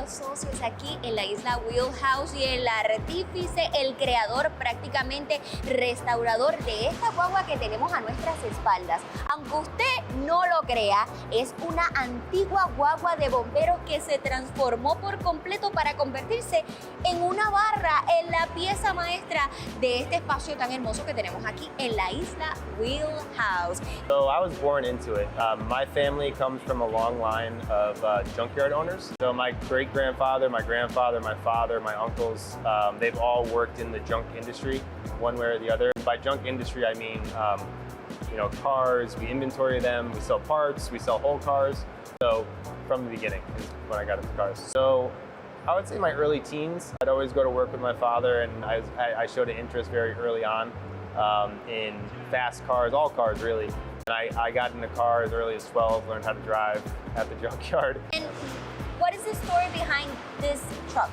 los socios aquí en la Isla Wheelhouse y el artífice, el creador, prácticamente restaurador de esta guagua que tenemos a nuestras espaldas. Aunque usted no lo crea, es una antigua guagua de bomberos que se transformó por completo para convertirse en una barra, en la pieza maestra de este espacio tan hermoso que tenemos aquí en la Isla Wheelhouse. So I was born into it. My family comes from a long line of junkyard owners. So my great-grandfather, my grandfather, my father, my uncles, they've all worked in the junk industry one way or the other. By junk industry, I mean, you know, cars, we inventory them, we sell parts, we sell whole cars. So from the beginning is when I got into cars. So I would say my early teens, I'd always go to work with my father, and I showed an interest very early on in fast cars, all cars really. And I got into cars as early as 12, learned how to drive at the junkyard. And what is the story behind this truck?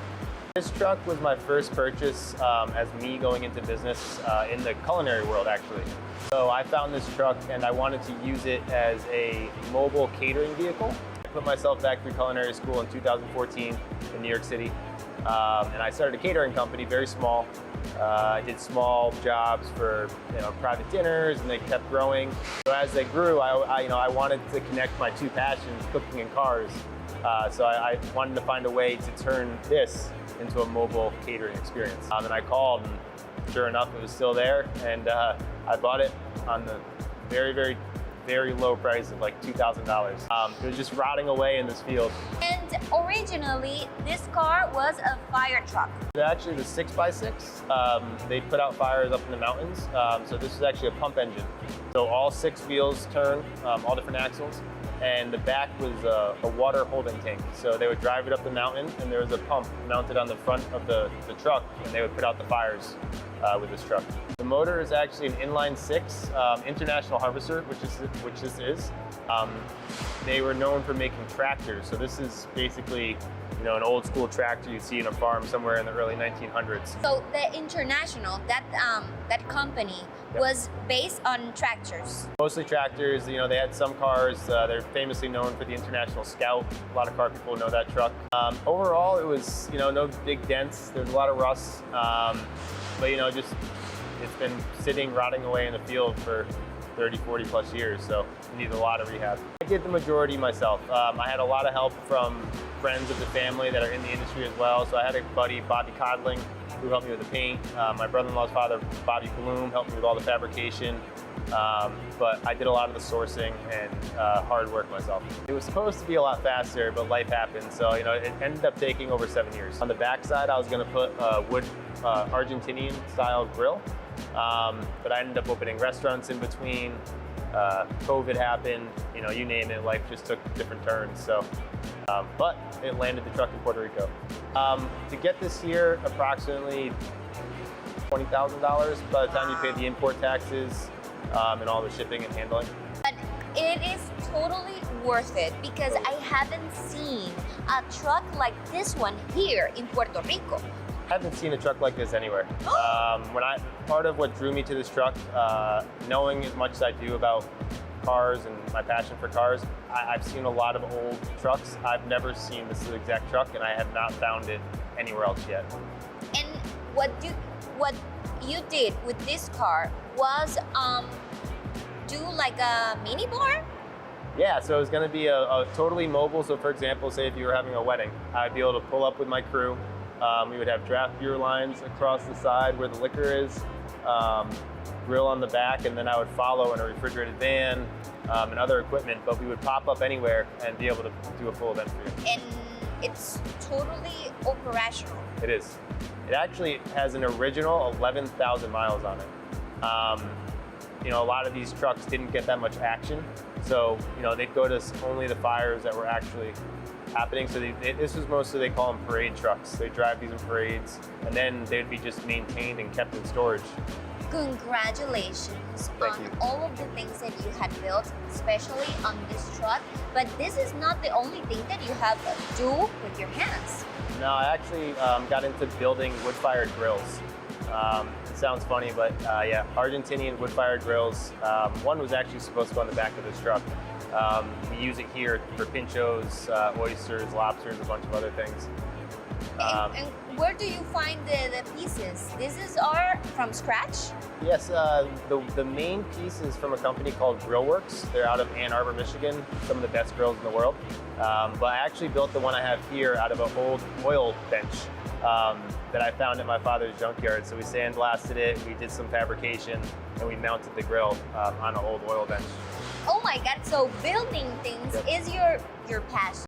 This truck was my first purchase as me going into business in the culinary world, actually. So I found this truck and I wanted to use it as a mobile catering vehicle. I put myself back through culinary school in 2014 in New York City. And I started a catering company, very small. I did small jobs for private dinners, and they kept growing. So as they grew, I wanted to connect my two passions, cooking and cars. So I wanted to find a way to turn this into a mobile catering experience. And I called, and sure enough, it was still there. And I bought it on the very low price of like $2,000. It was just rotting away in this field. And originally, this car was a fire truck. It actually was 6x6. They put out fires up in the mountains. So this is actually a pump engine. So all 6 wheels turn, all different axles. And the back was a water holding tank. So they would drive it up the mountain, and there was a pump mounted on the front of the truck, and they would put out the fires with this truck. The motor is actually an inline 6 international harvester, which this is. They were known for making tractors. So this is basically, an old school tractor you'd see in a farm somewhere in the early 1900s. So the international, that company was based on tractors. Mostly tractors. They had some cars. They're famously known for the International Scout. A lot of car people know that truck. Overall, it was no big dents. There's a lot of rust, but just it's been sitting, rotting away in the field for 30, 40 plus years, so it needed a lot of rehab. I did the majority myself. I had a lot of help from friends of the family that are in the industry as well. So I had a buddy, Bobby Codling, who helped me with the paint. My brother-in-law's father, Bobby Bloom, helped me with all the fabrication. But I did a lot of the sourcing and hard work myself. It was supposed to be a lot faster, but life happened. So, it ended up taking over 7 years. On the back side, I was gonna put a wood Argentinian style grill. But I ended up opening restaurants in between. COVID happened, you name it, life just took different turns. So, but it landed the truck in Puerto Rico. To get this here, approximately $20,000 by the time you pay the import taxes and all the shipping and handling. But it is totally worth it because I haven't seen a truck like this one here in Puerto Rico. I haven't seen a truck like this anywhere. Part of what drew me to this truck, knowing as much as I do about cars and my passion for cars, I've seen a lot of old trucks. I've never seen this exact truck, and I have not found it anywhere else yet. And what you did with this car was do like a mini bar? Yeah, so it was going to be a totally mobile. So for example, say if you were having a wedding, I'd be able to pull up with my crew. We would have draft beer lines across the side where the liquor is, grill on the back, and then I would follow in a refrigerated van and other equipment, but we would pop up anywhere and be able to do a full event for you. And it's totally operational. It is. It actually has an original 11,000 miles on it. A lot of these trucks didn't get that much action, so they'd go to only the fires that were actually happening. So this was mostly, they call them parade trucks. They drive these in parades, and then they'd be just maintained and kept in storage. Congratulations on all of the things that you had built, especially on this truck. But this is not the only thing that you have to do with your hands. No, I actually got into building wood-fired grills. It sounds funny, but yeah, Argentinian wood-fired grills. One was actually supposed to go on the back of this truck. We use it here for pinchos, oysters, lobsters, a bunch of other things. And where do you find the pieces? This is all from scratch? Yes, the main piece is from a company called Grillworks. They're out of Ann Arbor, Michigan, some of the best grills in the world. But I actually built the one I have here out of an old oil bench that I found at my father's junkyard. So we sandblasted it, we did some fabrication, and we mounted the grill on an old oil bench. Oh my God, so building things Yep. is your passion.